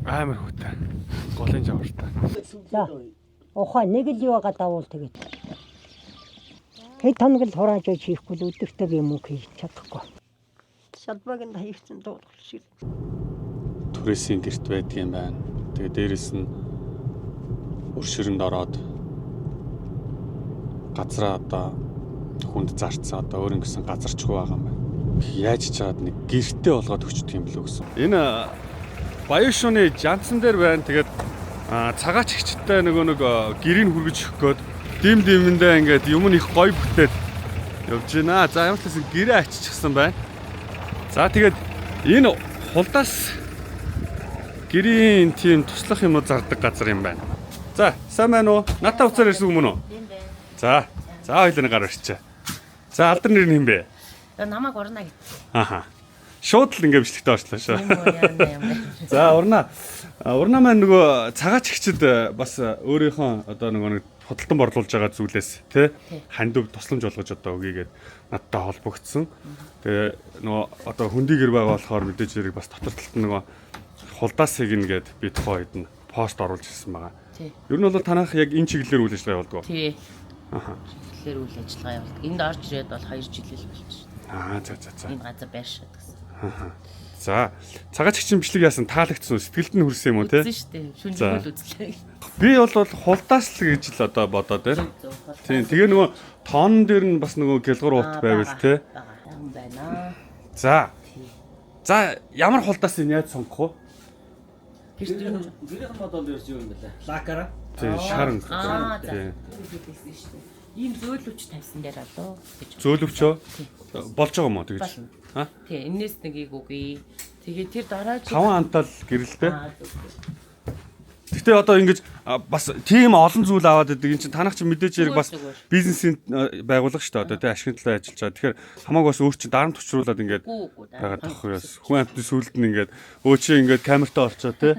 Амар хөтэй. Голын жавартай. За. Ухаа нэг л юу гадаавал тэгээд. Хэд хоног л хурааж хийхгүй л өдөртөө юм уу хийж чадахгүй. Шалбаг нь хийсэн дуулах шиг. Түрээсийн гэрт байдгийн байна. Тэгээ дээрэс нь өршөрөнд ороод газраа одоо хүнд зарцсан одоо өөр ингэсэн газарчгүй байгаа юм байна. Яаж чаад нэг гэртээ болгоод өчтдөг юм бэлээ гэсэн. Энэ Баян шууны жанцсан дээр байна. Тэгээд цагаач ихчтэй нэг гэрийг хүргэж өгөх гээд дим димэндээ ингээд юм их гоё бүтээд явж байна. За ямар ч гэсэн гэрээ аччихсан байна. За тэгээд энэ хулдаас гэрийн тийм туслах юм уу зардаг газар юм байна. За сайн байна уу? Натаа уцаар ирсэн юм уу? За хоёлын гар өрчээ. За алдар нэр нь юм бэ? Намайг урна гэж. Аха. Шууд л ингэ бичлэгтэй орчлоо шүү. За урнаа маань нөгөө цагаач ихчэд бас өөрийнхөө одоо нэг худалдан борлуулж байгаа зүйлээс тий хандив тусламж болгож одоо өгийгээд надтай холбогдсон. Тэгээ нөгөө одоо хөндий гэр байгаа болохоор мэдээж зэрэг бас дотор талд нь нөгөө хулдаас хийнэ гэд би тухайн үед нь пост оруулж ирсэн байгаа. Ер нь бол танах яг энэ чиглэлээр үйл ажиллагаа явуулдаг. Тий. Аха. Чиглэлээр үйл ажиллагаа явуулдаг. Энд орж ирээд бол 2 жил л болж байна. За. Энэ газар байршаад гэсэн. За цагаач ихчин бичлэг яасан таалагдсан сэтгэлд нь хүрсэн юм уу те? Үзсэн шүү дээ. Шүнжээл үзлээ. Би бол хулдаас л гэж л одоо бодоод байна. Тийм тэгээ нөгөө тоон дээр нь бас нөгөө гэлгуур уут байвал те. Байна. За ямар хулдаас энэ яаж сонгох вэ? Гэрийн бодол ярьж юм байна. Лакара. Тийм шаран. Тийм. Ийм зөөлөвч тавьсан дээр болоо гэж. Зөөлөвчөө болж байгаа юм уу тэгж? Тий, энэс нэгийг үгүй. Тэгээ тэр дараа 5 антал гэрэлтэй. Гэтэ одоо ингэж бас тийм олон зүйл аваад идэг. Энд чинь танах чинь мэдээж хэрэг бас бизнесийн байгууллага шүү дээ. Одоо тий ашигын талаар ажиллаж байгаа. Тэгэхээр хамаагүй бас өөр чинь дарамт учруулад ингээд байгаа тоххой бас. Хүн амтны сүлд нь ингээд өө чи ингээд камертаа орчоо тий.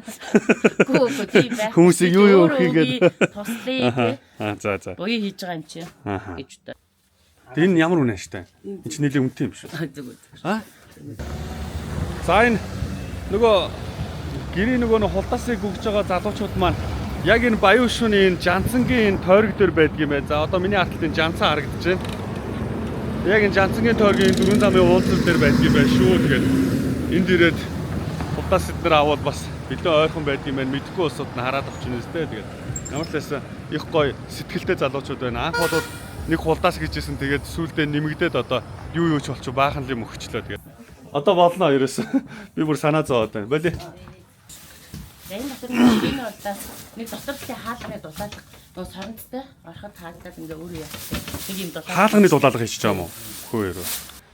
тийм байх. Хүмүүсийг юу хийгээд туслая тий. За. Буяа хийж байгаа юм чи гэж үү. Энэ ямар үнэ штэ. Энд чинь нэлээд үнэтэй юм шүү. Зүгээр. За энэ нөгөө гэрийн нөгөө хулдаасыг гүгж байгаа залуучууд маань яг энэ Баян шууны энэ жанцангийн энэ тойрог дээр байдаг юм байна. За одоо миний ард энэ жанцан харагдаж байна. Яг энэ жанцангийн тойргийн 4 замын уулзал дээр байдаг юм байна шүү. Тэгээд энд ирээд хулдаас эднэр аваад бас бэлэн ойрхон байдаг юм байна. Мэдхгүй усууд нь хараад авч байна үстэй. Тэгээд ямар ч байсан их гоё сэтгэлтэй залуучууд байна. Анх бол нэг хулдаас гэжсэн тэгээд сүүлдээ нэмэгдээд одоо юу ч болчих баахан л юм өгчлөө. Тэгээд одоо болно ерөөс. Би бүр санаа зовоод байна. Боли. Энэ хулдаас нэг дотор талын хаалганы дулаалга нөө соронцтой ороход хаагдаад ингээ өөрөө яасан. Нэг юм дулаалга. Хаалганы дулаалга хийчихэж байгаа юм уу? Хөө ерөө.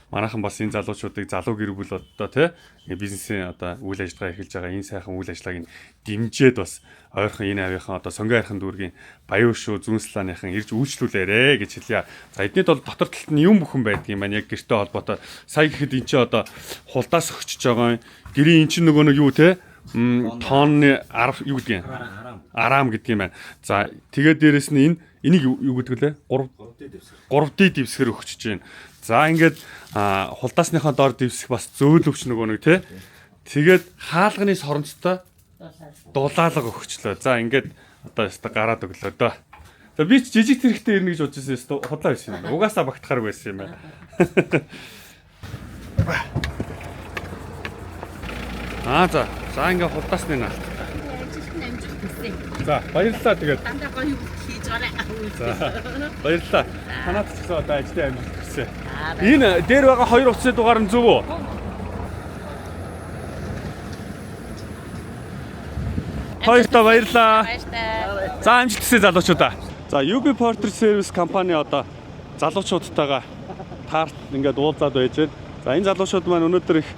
Манайхан бас энэ залуучуудыг залуу гэр бүл одоо тий бизнесийн одоо үйл ажиллагаа эхэлж байгаа энэ сайхан үйл ажиллагааг дэмжиж бас ойрхон энэ авийнхаа одоо сонгоо хайрхан дүүргийн Баян шүү зүүнслааныхан ирж үйлчлүүлээрэ гэж хэлье. За эднийд бол дотор талд нь юм бүхэн байдаг юм байна. Яг гэртэй холбоотой. Сая гэхэд эн чинь одоо хулдаас өгчөж байгаа гэрийн эн чинь нөгөө нэг юу тий тонны юу гэдэг юм? Араам гэдэг юм байна. За тэгээд дээрэс нь энийг юу гэдэг лээ? 3D дэвсгэр өгчөж байна. За ингээд хулдаасныхаа доор дэвсэх бас зөөлөвч нөгөө нэг тий. Тэгээд хаалганы соронцтой дулаалга өгчлөө. За ингээд одоо яста гараад өглөө дөө. За би ч жижиг тэрэгтэй ирнэ гэж бодож байсан юм. Худлаа байсан юм. Угаасаа багтахаар байсан юм байна. За ингээд хулдаасны наалт. За баярлалаа тэгээд. Дандаа гоё хийж гараа. За баярлалаа. Танаад ч гэсэн одоо ажлын амжилт хүсье. Энэ дээр байгаа 2 утасны дугаар нь зөв үү? Хоёртоо баярлалаа. За амжилт хүсье залуучуудаа. За UB Porter Service компани одоо залуучуудтайгаа таарт ингээд уулзаад байж байна. За энэ залуучууд маань өнөөдөр их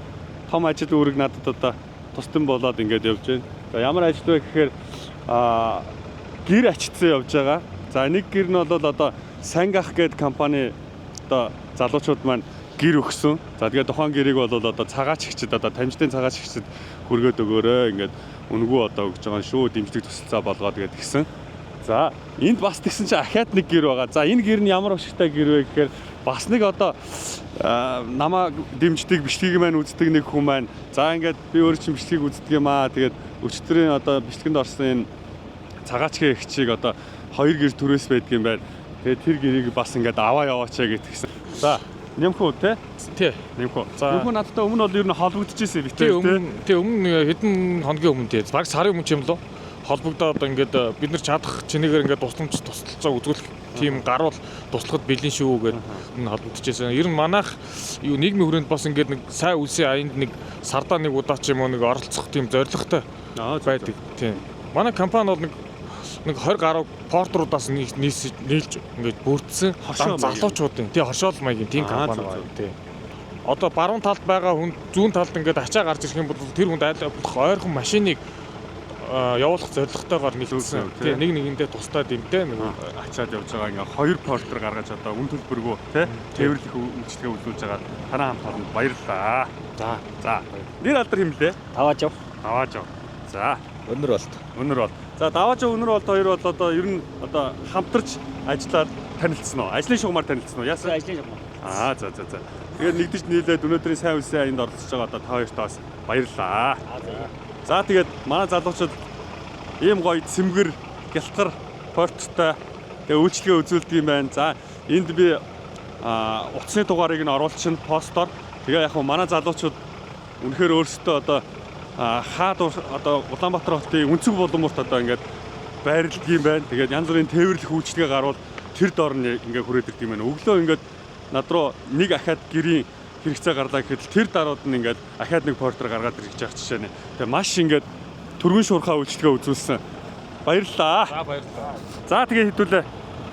том ажил үүрэг надад одоо тусдан болоод ингээд явж байна. За ямар ажил вэ гэхээр гэр ачицсан явж байгаа. За нэг гэр нь бол одоо Сангах гэдэг компани одоо залуучууд маань гэр өгсөн. За тэгээд тухайн гэрийг бол одоо цагаач ихчэд одоо тамжтын цагаач ихчэд хүргээд өгөөрэй. Ингээд үнгүү одоо өгж байгаа шүү. Дэмжлэг тусалцаа болгоод тэгээд гисэн. За энд бас тэгсэн чинь ахаад нэг гэр байгаа. За энэ гэр нь ямар ашигтай гэр вэ гэхээр бас нэг одоо намаа дэмждэг бичлэгийг маань үздэг нэг хүн маань за ингээд би өөрөө чинь бичлэгийг үздэг юм аа. Тэгээд өчтөрийн одоо бичлэгэнд орсон энэ цагаачгийн эгчийг одоо 2 гэр төрөөс байдаг юм байна. Тэгээд тэр гэрийг бас ингээд аваа яваачаа гэтгсэн. За нэмхүү те? Тий. Нэмхүү. За. Нэмхүү надтай өмнө бол ер нь холбогдчихсэн би Тий өмнө хэдэн хоногийн өмнө тий. Баг сарын өмнө ч юм лөө холбогдоод ингээд бид нар чадах чинээгээр ингээд тусламж тусалцаа үзүүлэх тийм гаруул туслахад бэлэн шүү гэдэг энэ холбогдчихсэн. Ер нь манайх юу нийгмийн хүрээнд бас ингээд нэг сайн үлсийн аянд нэг сардаа нэг удаа ч юм уу нэг оролцох тийм зорилготой байдаг. Тийм. Манай компани бол нэг 20 гаруй портруудаас нийлж ингээд бүрдсэн залуучуудын тий хоршоол маягийн тийм компани байна тий. Одоо баруун талд байгаа хүн зүүн талд ингээд ачаа гарч ирэх юм бол тэр хүнд айлбах ойрхон машиныг явуулах зорилготойгоор нийлүүлсэн. Тий нэг нэгэндээ тусдаа дэмтэй нэг ачаад явж байгаа ингээ 2 портер гаргаж одоо үн төлбөргөө тий тээвэрлэх үйлчлэгээ үзүүлж байгаа танаа хамт олонд баярлалаа. За. Нэр алдар хэмлээ. Авааж Авааж. За. өнөр болт. Өнөр бол. За давааж өнөр болт хоёр бол одоо ер нь одоо хамтарч ажиллаад танилцсан уу? Ажлын шугамар танилцсан уу? Яасан Ажлын За. шугамар. Тэгээд нэгдэж нийлээд өнөөдрийн сайн үлсийн аянд оролцож байгаа одоо та хоёртоос баярлалаа. За тэгээд манай залуучууд ийм гоё цэмгэр, гялтгар, порттой тэгээд үйлчлэгээ үзүүлдэг юм байна. За энд би утасны дугаарыг нь оруулчихна постоор. Тэгээ яг хөө манай залуучууд үнэхээр өөрсдөө одоо хаад одоо Улаанбаатар хотын өнцөг боломжтой одоо ингээд байрладаг юм байна. Тэгээд янз бүрийн тээвэрлэх үйлчлэгээ гарвал тэр доор нь ингээд хүрээд ирдэг юм байна. Өглөө ингээд над руу нэг ахаад гэрийн хэрэгцээ гарлаа гэхэд тэр дарууд нь ингээд ахаад нэг портер гаргаад ирж байгаа жишээ нэ. Тэгээ маш ингээд түргэн шуурхаа үйлчлэгээ үзүүлсэн. Баярлалаа. За баярлалаа. За тэгээ хэдүүлээ.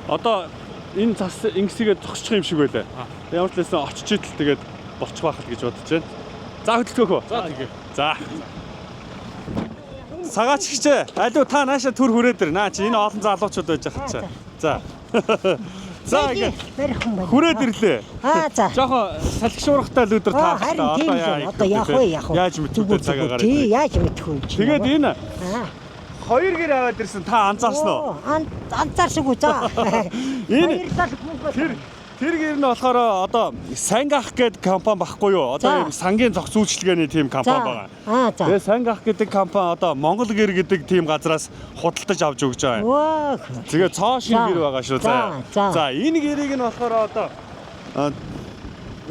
Одоо энэ цас ингэсгээ зогсчих юм шиг байлаа. Ямар ч лээсэн очиж идэл тэгээд болчих байх л гэж бодож байна. За хөдөлгөөхөө. За тэгээ. За. Сагаач гिचээ. Алуу та нааша төр хүрээд ир. Наа чи энэ олон залуучууд байж хат чаа. За. За ингэ хүрээд ирлээ. За. Жохо салхишуурахтай л өдөр таахлаа. Одоо яах вэ? Яаж мэдвэ цагаагаар. Тий, яаж мэдэх вэ? Тэгээд энэ 2 гэр аваад ирсэн та анзаарсан уу? Анзаарсаггүй за. Энэ тэр гэр нь болохоор одоо Сангах гэдэг компани багхгүй юу? Одоо ийм сангийн зохиц үйлчилгээний тийм компани байгаа. За. Тэгээ Сангах гэдэг компани одоо Монгол гэр гэдэг тийм газраас худалдаж авч өгч байгаа. Тэгээ цоо шин гэр байгаа шүү. За энэ гэрийг нь болохоор одоо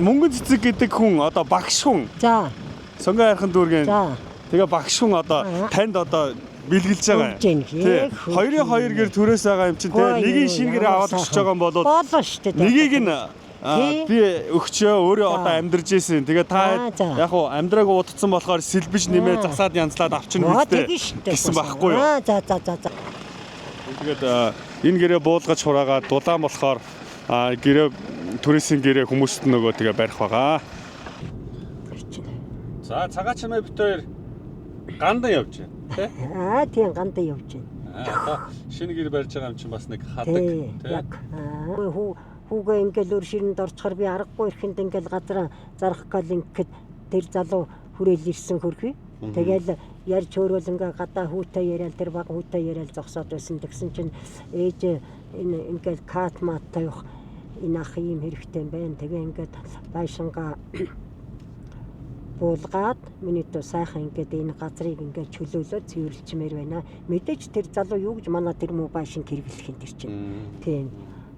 Мөнгөн цэцэг гэдэг хүн одоо багш хүн. За. Сонгоо хайрхан дүүргийн. Тэгээ багш хүн одоо танд одоо бэлгэлж байгаа. Тий. 2-2 гэр төрөөс байгаа юм чинь тий. Нэгийн шинэ гэр аваад өгч байгаа юм бол болно шүү дээ. Нэгийг нь би өгчөө өөрөө одоо амьдарч ийсэн. Тэгээ та яг хуу амьдрааг удацсан болохоор сэлбэж нэмээ засаад янзлаад авчихна үстэй гэсэн байхгүй юу? За. Тэгээд энэ гэрээ буулгаж хураагаад дулаан болохоор гэрээ төрөөсийн гэрээ хүмүүст нөгөө тэгээ барих байгаа. За цагаач нэмээ бит хоёр гандан явж байна. Тийм гандан явж байна. Шинэ гэр барьж байгаа юм чинь бас нэг хадаг тий. Яг хүүгээ ингээл өр ширэнд орчхоор би аргагүй ирэхэнд ингээл газар зарах гал ингээд тэр залуу хүрээл ирсэн хөрхий. Тэгэл ярьж хөөрөл ингээ гадаа хүүтэй яриад тэр баг хүүтэй яриад зогсоод байсан. Тэгсэн чинь ээж энэ ингээл катмат тавих энэ ах юм хэрэгтэй юм байна. Тэгээ ингээд байшингаа буулгаад миний дөө сайхан ингээд энэ газрыг ингээд чөлөөлөө цэвэрлчмээр байна. Мэдээж тэр залуу юу гэж манай тэр муу байшин хэрэглэх юм тэр чинь. Тийм.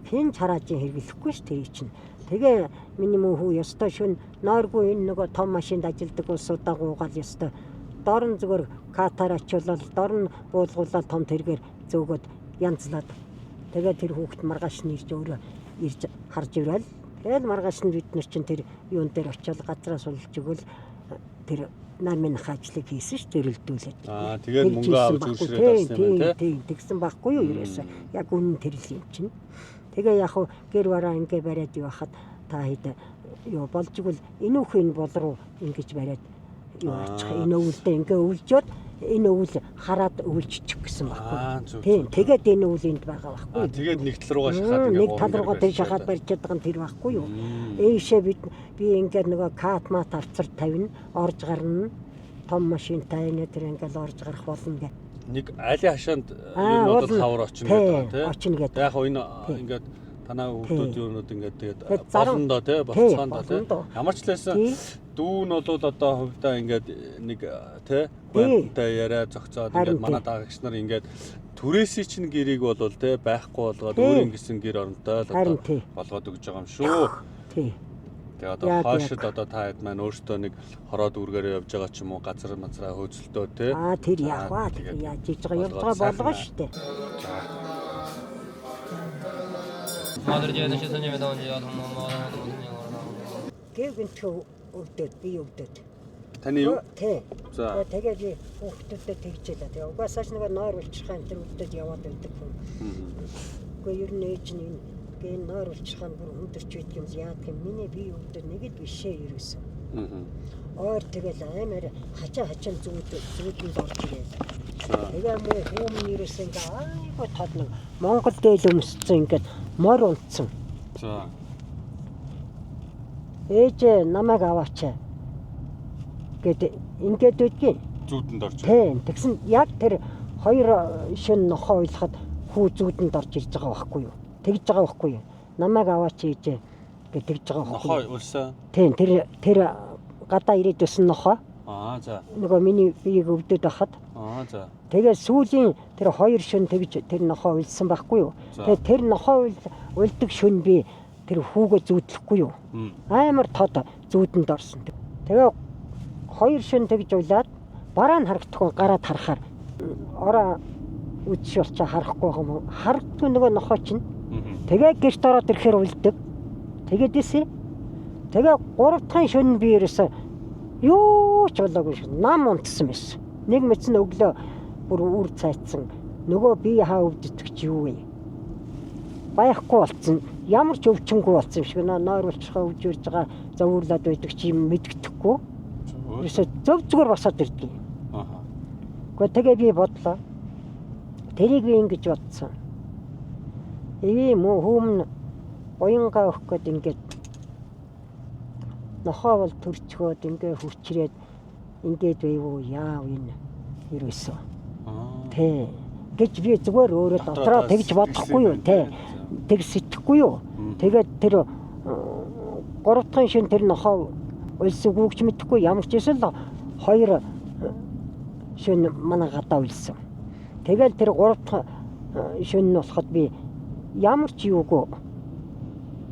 Хэн чараажин хэрэглэхгүй ш тэр чинь. Тэгээ миний муу хүү ёстой шүн нойргүй энэ нөгөө том машинд ажилдаг улсуудаа гуугаал ёстой. Дор нь зүгээр катар очиулал дор нь буулгуулаад том тэргээр зөөгөөд янзлаад. Тэгээ тэр хүүхэд маргааш нь ирж өөрөө ирж харж ирэл. Тэгэл маргааш нь бид нар чинь тэр юун дээр очиод газраа сулж өгвөл тэр намын ажлыг хийсэн ш төрөлдүүлээд. Тэгээд мөнгө авч үйлчлээд авсан юм тийм тэгсэн байхгүй юу ерөөсөө. Яг үнэн тэрл юм чинь. Тэгээ яг хуу гэр бараа ингээ бариад явахад та хэд юу болж игэл энэ үхэн бол руу ингэж бариад юу ачих энэ өвөлдөө ингээ өвлжөөд энэ өвөл хараад өвлжчих гэсэн байхгүй. Тийм тэгээд энэ өвөл энд байгаа байхгүй. Тэгээд нэг тал руугаа шахаад ингээ нэг тал руугаа тэр шахаад барьж байгаа нь тэр байхгүй юу. Ийшээ би ингээд нөгөө катмат авцар тавина орж гарна том машинтай энэ тэр ингээл орж гарах болно гэ. Нэг айлын хашаанд ер нь бол хавар очно гэдэг тий. Очно гэдэг. Яг хоо энэ ингээд Танаа хүүхдүүд юунууд ингээд Тэгээд тэгээд зарим- болондоо тий Тий, болцооноо тий. болондоо. Ямар ч лээсэн Тий. дүү нь бол одоо хувьдаа ингээд нэг тий Тий. байтантай яриа зогцоод Харин ингээд манай тий. даагч нар ингээд түрээсийн чинь гэрийг бол тий байхгүй болгоод Тий. өөрийн гэсэн гэр оронтой л Харин одоо тий. болгоод өгч байгаа юм шүү. Тий. Тэгээ одоо Яг, хойшид одоо та хэд маань өөртөө нэг хороод үргээрээ явж байгаа ч юм уу газар мазраа хөөцөлтөө тий. Тэр яг ба тэгээд яаж хийж байгаа явж болгоод байгаа болгоо сайхан шүү дээ. Гэгэнтхүү өвдөд би өвдөд. Таны юу? Тий. За. Тэгээд би хүүхдүүдэд тэгжээлээ. Тэгээ угаасаач нэг нойр улчирхаан тэр өвдөд яваад байдаг хүн. Гэхдээ ер нь ээж нь гээ нойр улчирхаан бүр өндөрч байдаг юм яадаг юм. Миний би өвдөд нэгэд бишээ ерөөсөн. Ойр тэгэл аймаар хачаа зүүдэнд орж ирээд. Тэгээ муу хүмүүс ерөөсөө ингээ айгуу тод нэг Монгол дээл өмссөн ингээд морь унтсан. За. Ээж намайг аваач гэд ингээд үдгийн. Зүүдэнд орж. Тийм. Тэгсэн яг тэр хоёр шин нохоо уйлахад хүү зүүдэнд орж ирж байгаа байхгүй юу? Тэгж байгаа байхгүй юу? Намайг аваач ээж гэж тэгж байгаа байхгүй юу? Нохоо улсаа. Тийм. Тэр гадаа ирээд өсөн нохоо. За. Нөгөө миний биеийг өвдөд байхад. За. Тэгээ сүүлийн тэр хоёр шин тэгж тэр нохоо уйлсан байхгүй юу? Тэгээ тэр нохоо уйлдаг шин би тэр хүүгээ зүүдлэхгүй юу? Амар тод зүүдэнд орсон. Тэгээ хоёр шин тэгж уйлаад бараа нь харагдахгүй гараад харахаар ороо үдшүүлч харахгүй юм уу? Харагдгүй нөгөө нохоо чинь. Тэгээ гэрт ороод ирэхээр уйлдаг. Тэгээд дэсэ. Тэгээ 3 дахь шөнө би ерөөсөө юу ч болоогүй шүү. Нам унтсан байсан. Нэг мэдсэн өглөө бүр үр цайцсан. Нөгөө би хаа өвддөг чи юу вэ? Байхгүй болцсон. Ямар ч өвчнгүй болцсон юм шиг нойр улчхаа өвжүүлж байгаа зовуурлаад байдаг чи юм мэддэхгүй. Ерөөсөө зөв зүгээр босоод ирдэг. Гэхдээ тэгээ би бодлоо. Тэрийг би ингэж бодсон. Ийм хүмүүн уянгаа өгөх гээд ингээд нохоо бол төрчгөөд ингээ хүчрээд ингээд байвуу яав энэ ерөөсөө. Тэ. Гэж би зүгээр өөрөө дотроо тэгж бодохгүй юу те. Тэг сэтгэхгүй юу. Тэгээд тэр 3 дахь шин тэр нохоо уйлсан гүгч мэдэхгүй ямар ч эсвэл 2 шин манай гадаа уйлсан. Тэгэл тэр 3 дахь шин нь болоход би ямар ч юугүй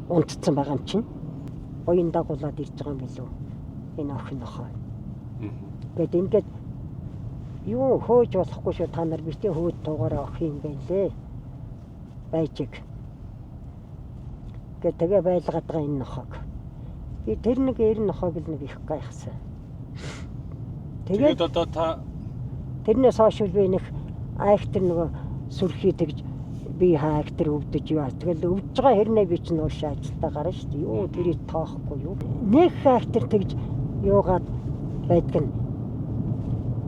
унтцсан байгаа юм чинь. Оюун дагуулад ирж байгаа юм билүү. Энэ охин нохоо. Гэт ингээд юу хөөж болохгүй шүү та нар битээ хөөд тугаараа охин юм байлээ. Байжиг. Гэт тэгээ байлгаад байгаа энэ нохоог. Би тэр нэг 90 нохоог л нэг их гайхсан. Тэгээд одоо та тэрнээс хойш би нэг айхтар нөгөө сүрхий тэгж би хайхтар өвдөж яа. Тэгэл өвдөж байгаа хэрнээ би чинь уушаа ажилдаа гарна шүү дээ. Юу тэрийг тоохгүй юу. Нэг хайхтар тэгж юугаад байдг нь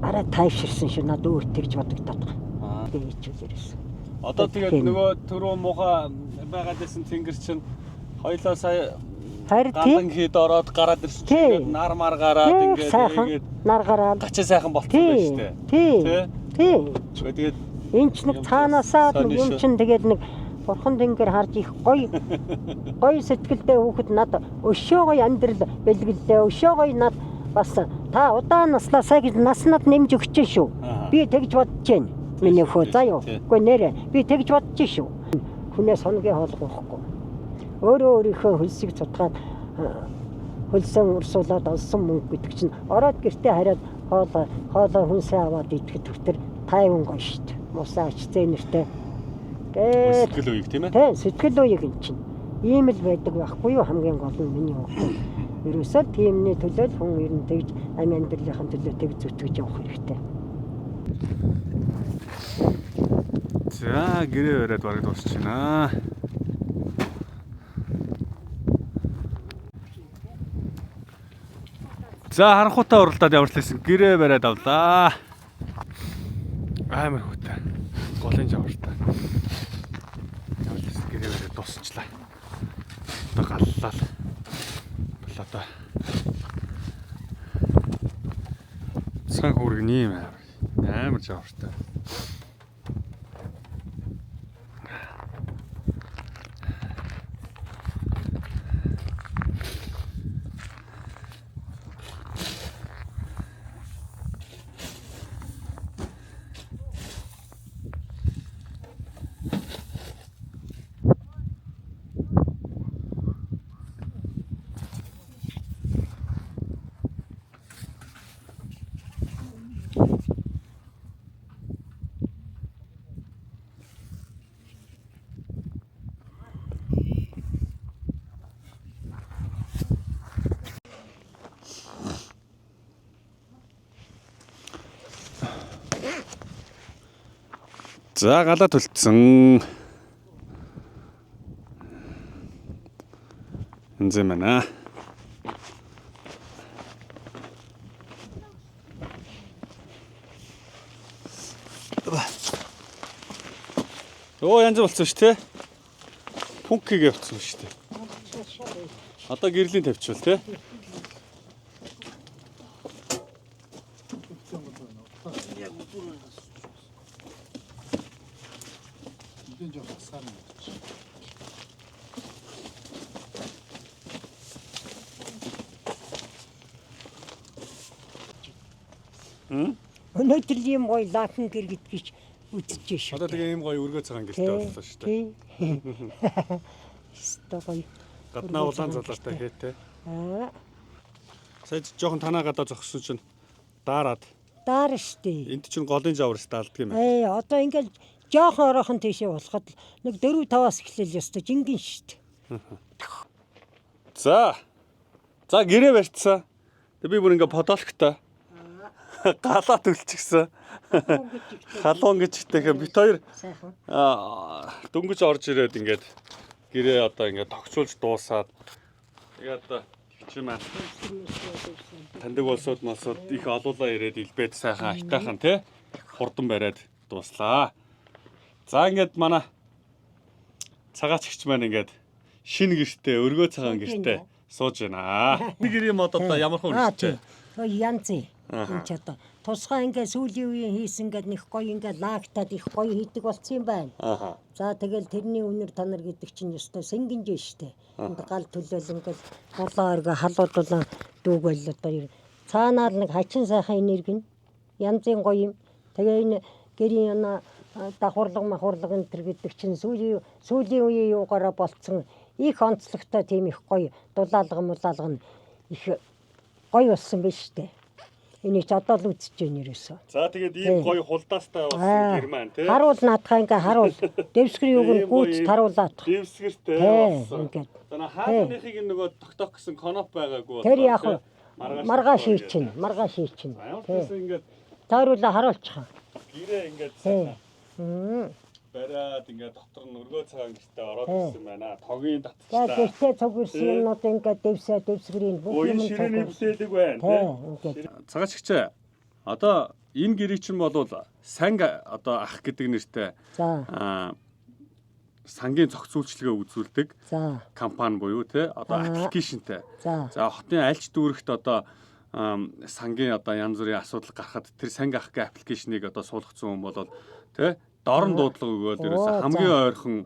арай тайвширсан шүү. Надад өөр тэгж бодогдоод байгаа. Би хичээл ирсэн. одоо тэгээд нөгөө түрүү муха байгаад байсан тэнгэр чинь хоёлоо сая галан хийд ороод гараад ирсэн чинь нар мар гараад ингээд нар гараад гачаа сайхан болчихсон байж тээ. Тий. Тэгээд энэ ч нэг цаанаасаа юм чин тэгээд нэг бурхан тэнгэр харж их гоё сэтгэлдээ хүүхэд над өшөөгөө амьдрал бэлгэлээ. Өшөөгөө над бас та удаан наслаасаа гэж наснад нэмж өгч шүү. Би тэгж бодож байна. Миний хөө заяа. Үгүй нэрэ би тэгж бодож шүү. Хүнээс хоногийн хоолгохгүй. Өөрөө өөрийнхөө хөлсийг цутгаад хөлсөн урсуулаад олсон мөнгө гэдэг чинь ороод гэртээ хараад хоолоо хүнсээ аваад идэхэд төвтөр тайван гоё шүү дээ. Мусаач зэнэртэй. сэтгэл үеиг тийм ээ. Тий, сэтгэл үеиг ин чинь. Ийм л байдаг байхгүй юу хамгийн гол нь миний бодлоо. Ерөөсөө тиймний төлөө хүн ер нь тэгж амь амьдралынхаа төлөө тэг зүтгэж явах хэрэгтэй. За гэрээ бариад бараг дуусчихна. За харанхуйтаа уралдаад ямар ч лсэн гэрээ бариад авлаа. Амар хөтэй. Голын жавартай. Ямар ч лсэн гэрээ бариад дуусчлаа. Одоо галлаа. Болоо. Цан хүргэн юм амар жавартай. За галаа төлцсөн. Энзэ мана. Оо янз болсон шүү те. Пункийг явуулсан шүү те. Одоо гэрлийн тавьчихвал те. Өнөөдөр ийм гоё лахан гэр гэдгийг үзэж шүү. Одоо тэгээ ийм гоё өргөө цагаан гэртэй боллоо шүү те. Өстой гоё. Гаднаа улаан залаатай хээтэй. Аа, Сая жоохон танаа гадаа зогссон чинь даарад. даар штэ. Энд чинь голын жаврс даалдаг юм байна. Одоо ингээл жоохон ороохон тийшээ болоход нэг 4-5-аас эхлээл ёстой жингэн штэ. За. За гэрээ барьцсан. Тэг би бүр ингээ подолктой. Галаа төлчихсөн. Халуун гэж ихтэйхэн бит хоёр Сайхан. дөнгөж орж ирээд ингээд гэрээ одоо ингээд тогтчулж дуусаад тэгээд одоо чи маань таньдаг болсод масууд их олуулаа ирээд илбээд сайхан айтаахан тий хурдан бариад дууслаа. За ингээд манай цагаачгч маань ингээд шинэ гэртээ өргөө цагаан гэртээ сууж байна. Нэг гэрийн мод одоо ямар хүн хэлчихэ. Той янз энэ ч одоо тусгай ингээ сүүлийн үеийн хийсэн ингээд нэг гоё ингээ лагтаад их гоё хийдэг болсон юм байна. Ааха. За тэгэл тэрний үнэр танар гэдэг чинь ёстой сэнгинж штэ. Энд гал төлөөл ингээл дулаан орго халуудулан дүүг байл одоо цаанаар нэг хачин сайхан энерги нь янзын гоё юм. Тэгээ энэ гэрийн давхарлага махурлага энэ төр гэдэг чинь сүүлийн үеийн юугаараа болцсон их онцлогтой тийм их гоё дулаалга мулаалга нь их гоё болсон биз штэ. Энийг ч одоо л үзэж байна ерөөсөө. За тэгээд ийм гоё хулдаастай болсон гэр маань тий. Харуул наадхаа ингээ харуул дэвсгэрийн үг нь гүйц таруулаад. Дэвсгэртэй болсон. Ингээд. За хаалныхыг нөгөө тогтоох гэсэн коноп байгаагүй. Тэр яг маргааш хийчихнэ. Маргааш хийчихнэ. Ямар ч байсан ингээд Тойруулаа харуулчихаа. гэрээ ингээд бариад ингээд дотор нь өргөө цагаан гэртээ ороод ирсэн байна. Тогийн За татчихлаа. гэртээ цугэрсэн юмнууд ингээ дэвсгэрийн бүх Уян юм ширээний бүтээлэг байна тий. ингээд. Цагаачгч одоо энэ гэрийг чинь болвол санг одоо ах гэдэг нэртэй За сангийн зохицуулчлага үзүүлдэг за компани буюу тий одоо аппликейшнтэй. за За хотын альч дүүрэгт одоо сангийн одоо янз бүрийн асуудал гарахад тэр санг ах гэх аппликейшнийг одоо суулгацсан хүн бол тий дорн дуудлага өгөөл ерөөсө хамгийн ойрхон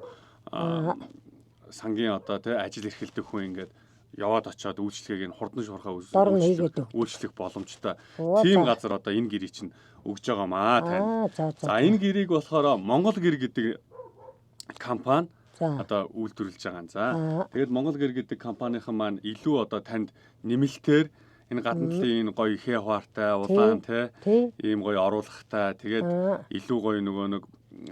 сангийн одоо тий ажил эрхэлдэг хүн ингээд яваад очиод үйлчлэгийг нь хурдан шуурхаа Дорн хийгээд өг. үйлчлэх боломжтой. Оо, Тийм за. газар одоо энэ гэрийг чинь өгж байгаамаа тань. за За энэ гэрийг болохоор Монгол гэр гэдэг компани за одоо үйлдвэрлэж байгаа юм. За тэгээд Монгол гэр гэдэг компанийн маань илүү одоо танд нэмэлтээр энэ гадна талын энэ гоё ихэ хуваартай улаан тий ийм гоё оруулахтай тэгээд илүү гоё нөгөө нэг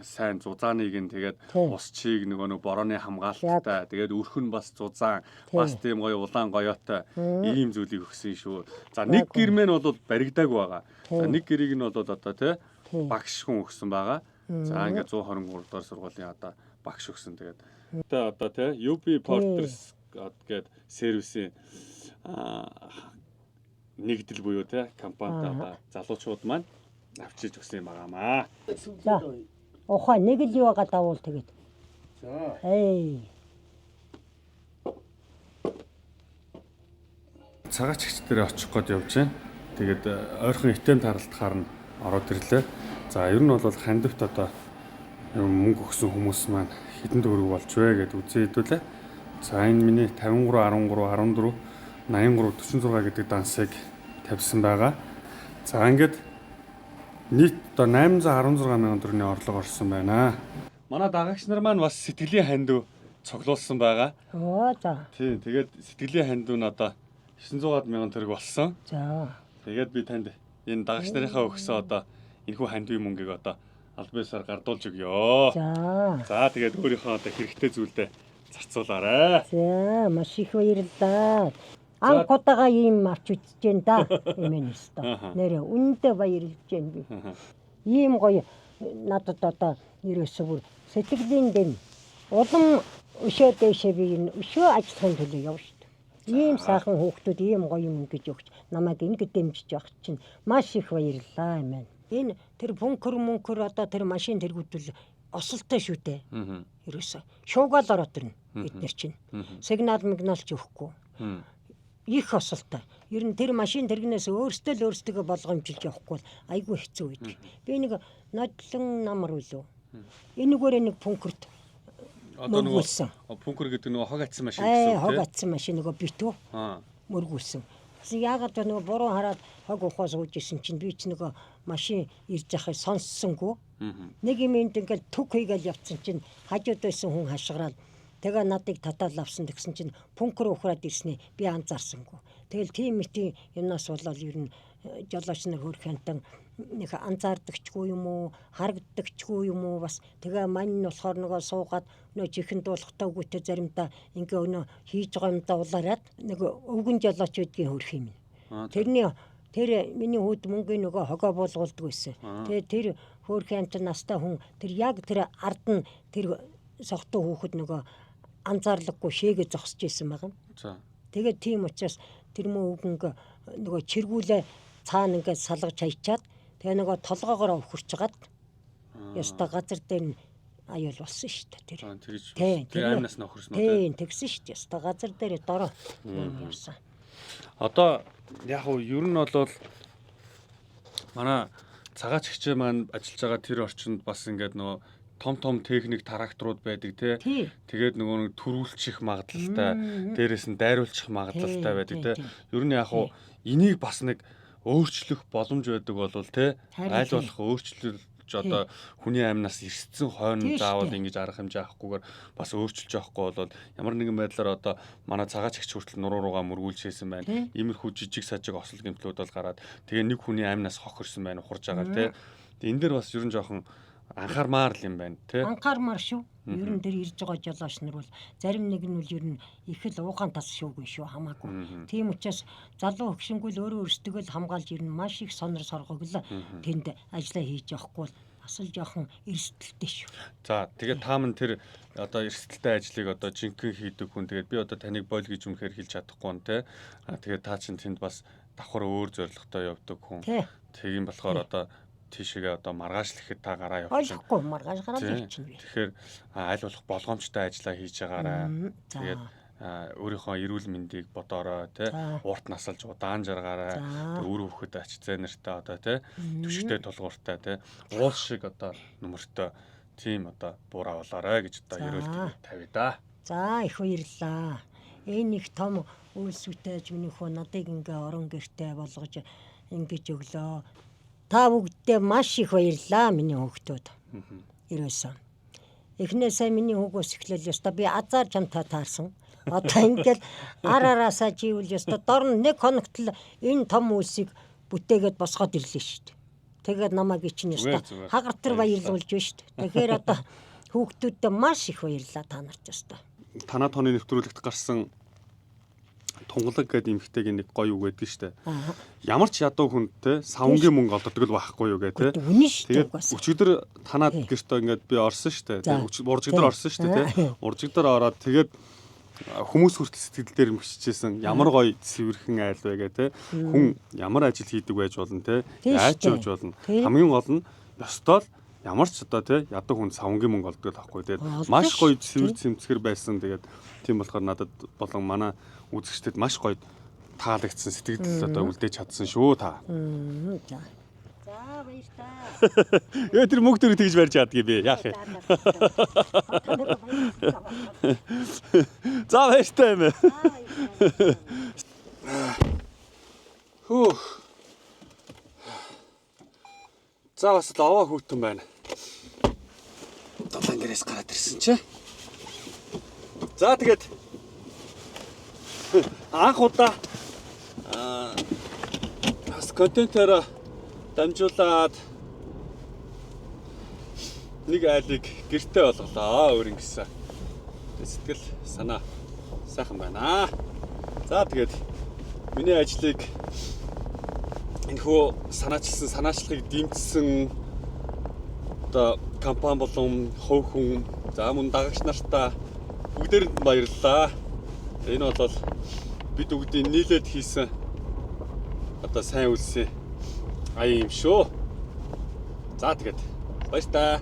сайн зузааныг нь тэгээд ус чийг нөгөө нэг борооны хамгаалттай тэгээд өрх нь бас зузаан бас тийм гоё улаан гоёотой ийм зүйлийг өгсөн шүү. За нэг гэр мэн бол баригдааг байгаа. За нэг гэрийг нь бол одоо тий багш хүн өгсөн байгаа. За ингээд 123 дугаар сургуулийн одоо багш өгсөн тэгээд одоо тий UB Porters гэдэг сервисийн нэгдэл буюу тий компанид одоо залуучууд маань авчиж өгсөн юм байгаамаа. за ухаа нэг л юу байгаа давуул тэгээд. За. Цагаачгч дээр очих гээд явж байна. Тэгээд ойрхон итэм таралтахаар нь ороод ирлээ. За ер нь бол хандивт одоо мөнгө өгсөн хүмүүс маань хэдэн төгрөг болж вэ гэд үзээ хэдүүлээ. За энэ миний 53 13 14 83 46 гэдэг дансыг тавьсан байгаа. За ингээд нийт одоо 816 мянган төгрөгийн орлого орсон байна. Манай дагагч нар маань бас сэтгэлийн хандив цуглуулсан байгаа. Оо за. Тийм тэгээд сэтгэлийн хандив нь одоо 900 мянган төгрөг болсон. За. Тэгээд би танд энэ дагагч нарынхаа өгсөн одоо энэхүү хандивын мөнгийг одоо аль биесээр гардуулж өгье. За. За тэгээд өөрийнхөө одоо хэрэгтэй зүйлдээ зарцуулаарай. За маш их баярлалаа. Анхудаага ийм авч үзэж जैन да. Эмэн өстө. Нэрэ үнэндээ баярлж जैन би. Ийм гоё надад одоо ерөөсөө бүр сэтгэлийн дэм улам өшөө дэшээ би энэ өшөө ажиллахын төлөө явна шүү дээ. Ийм сайхан хүүхдүүд ийм гоё юм ингэж өгч намайг ингэ дэмжиж явах чинь маш их баярлалаа юм байна. Энэ тэр бункер одоо тэр машин тэргүүдэл осолтой шүү дээ. Ерөөсөө шуугаал ороод ирнэ бид нар чинь. Сигнал ч өгөхгүй. Их осолтой. Ер нь тэр машин тэргнээс өөртөө болгоомжилж явахгүй айгүй хэцүү байдаг. Би нэг нодлон намар үлээ. Энэгээр нэг бункерт Одоо нөгөө бункер гэдэг нөгөө хог атсан машин гэсэн үг. Хог атсан машин нөгөө битүү. Мөргүүлсэн. Яагаад нөгөө буруу хараад хог ухаа сууж исэн чинь би ч нөгөө машин ирж яхаа сонссонгүй. Нэг юм энд ингээл түг хийгээл явцсан чинь хажууд байсан хүн хашгираад тэгээ надыг татаад авсан гэсэн чинь бункер ухраад ирснээ би анзаарсангүй. Тэгэл тийм мэтийн юмнаас болоод ер нь жолооч нар хөрх хантан нэг анзаардагчгүй юм уу, харагддагчгүй юм уу бас тэгээ мань нь болохоор нөгөө суугаад нөө чихэн дуулахтайгүйтэй заримдаа ингээ өнөө хийж байгаа юмдаа улаарад нэг өвгөн жолооч байдгийн хөрх юм. Тэр миний хүүд мөнгөний нөгөө хогоо буулгуулдаг байсан. Тэгээ тэр хөрх хантан настай хүн тэр яг тэр ард нь тэр сохтой хүүхэд нөгөө анзаарлаггүй шээгээ зогсож исэн байгаа. Тэгээд тийм учраас тэр мөвгөнг нөгөө чиргүүлээ цаана ингээд салгаж хайчаад тэгээ нөгөө толгоогоор өвхөрчгаад яста газар дээр аюул болсон шүү дээ тэр. Тэр аймнаас нөхөрсөн үү? Тийм тэгсэн шүү дээ. Яста газар дээр дороо явсан. Одоо яг уу ер нь бол манай цагаач хичээ маань ажиллаж байгаа тэр орчинд бас ингээд нөгөө том техник тракторууд байдаг тий. Тэгээд нөгөө нэг төрүүлчих магадлалтай, дээрээс нь дайруулчих магадлалтай байдаг тий. Ер нь яг уу энийг бас нэг өөрчлөх боломж байдаг болвол тий. Аль болох өөрчлөлж одоо хүний амнаас ирсэн хойно заавал ингэж арга хэмжээ авахгүйгээр бас өөрчилж явахгүй бол ямар нэгэн байдлаар одоо манай цагаач хч хүртэл нуруу руугаа мөргүүлжсэн байна. Иймэрхүү жижиг сажиг осол гэмтлүүд бол гараад тэгээ нэг хүний амнаас хох ирсэн байна ухарж байгаа тий. Тэгээ энэ дээр бас ер нь жоохон анхаармаар л юм байна тий. Анхаармаар шүү. Ер нь тэр ирж байгаа жолооч нар бол зарим нэг нь бол ер нь их л уугаан тас шүүгүй шүү хамаагүй. Тийм учраас залуу хөгшингүүл өөрөө өөрсдөө л хамгаалж ирнэ маш их сонор соргог л тэнд ажиллаа хийж явахгүй бас л жоохон эрсдэлтэй шүү. За тэгээд та мань тэр одоо эрсдэлтэй ажлыг одоо жинхэнэ хийдэг хүн тэгээд би одоо таныг бойл гэж үнэхээр хэлж чадахгүй нь тий. Тэгээд та чинь тэнд бас давхар өөр зорилготой явдаг хүн. Тийм болохоор одоо тийшээгээ одоо маргааш л ихэд та гараа явуулчих. Ойлгохгүй маргааш гараад явчихна би. Тэгэхээр аль болох болгоомжтой ажиллаа хийж байгаарай. Тэгээд өөрийнхөө эрүүл мэндийг бодоорой тий. Урт насалж удаан жаргаарай. Өөр хөхөд ач зээ нартай одоо тий. Түшигтэй тулгууртай тий. Уул шиг одоо нөмөртэй тийм одоо буураа болоорой гэж одоо эрүүл тавья да. За их баярлаа. Энэ их том үйлсүүтэйж миний хөө надыг ингээ орон гэртээ болгож ингэж өглөө. Та бүгдээ маш их баярлаа миний хүүхдүүд. Ерөөсөн. Эхнээсээ миний хүүгөөс эхлээл ёстой би азар чамтай таарсан. Одоо ингээл араасаа живүүл ёстой дор нэг хоногт л энэ том үйлсийг бүтээгээд босгоод ирлээ шүү дээ. Тэгээд намайг чинь ёстой хагартар баярлуулж байна шүү дээ. Тэгэхээр одоо хүүхдүүдтэй маш их баярлаа та нарт ёстой. Танаа тооны нэвтрүүлэгт гарсан тунгалаг гэдэг эмхтэйг нэг гоё үг байдаг шүү дээ. Ямар ч ядуу хүнтэй савнгийн мөнгө олддог л байхгүй юу гэх тээ. Тэгээд өчигдөр танаад гэртөө ингээд би орсон шүү дээ. Уржигдэр орсон шүү дээ тий. Уржигдэр ороод тэгээд хүмүүс хүртэл сэтгэл дээр мөччихсэн ямар гоё цэвэрхэн айл вэ гэх тээ. Хүн ямар ажил хийдэг байж болно тий. Яаж явж болно. Хамгийн гол нь ёстой л ямар ч одоо тий ядуу хүн савнгийн мөнгө олддог л байхгүй. Тэгээд маш гоё цэвэр цэмцгэр байсан. Тэгээд тийм болохоор надад болон манай үзэгчдэд маш гоё таалагдсан сэтгэл одоо үлдээж чадсан шүү та. За баярлалаа. Яа тэр мөнгө төр тэгж барьж чаддгийг би яах вэ? За баяртай юм. Хөө. За бас л аваа хүүтэн байна. Долоон гэрээс гараад ирсэн чи. За тэгээд анх удаа бас контентоор дамжуулаад нэг айлыг гэртээ болголоо өөр ингэсэн. Сэтгэл санаа сайхан байна. За тэгээд миний ажлыг энэ хөө санаачилсан санаачлагыг дэмжсэн одоо компани болон хувь хүн за мөн дагагч нартаа бүгдээрэнд нь баярлалаа. Энэ бол бид бүгдийн нийлээд хийсэн одоо сайн үлсээ аяа юм шүү. За тэгээд баяр таа.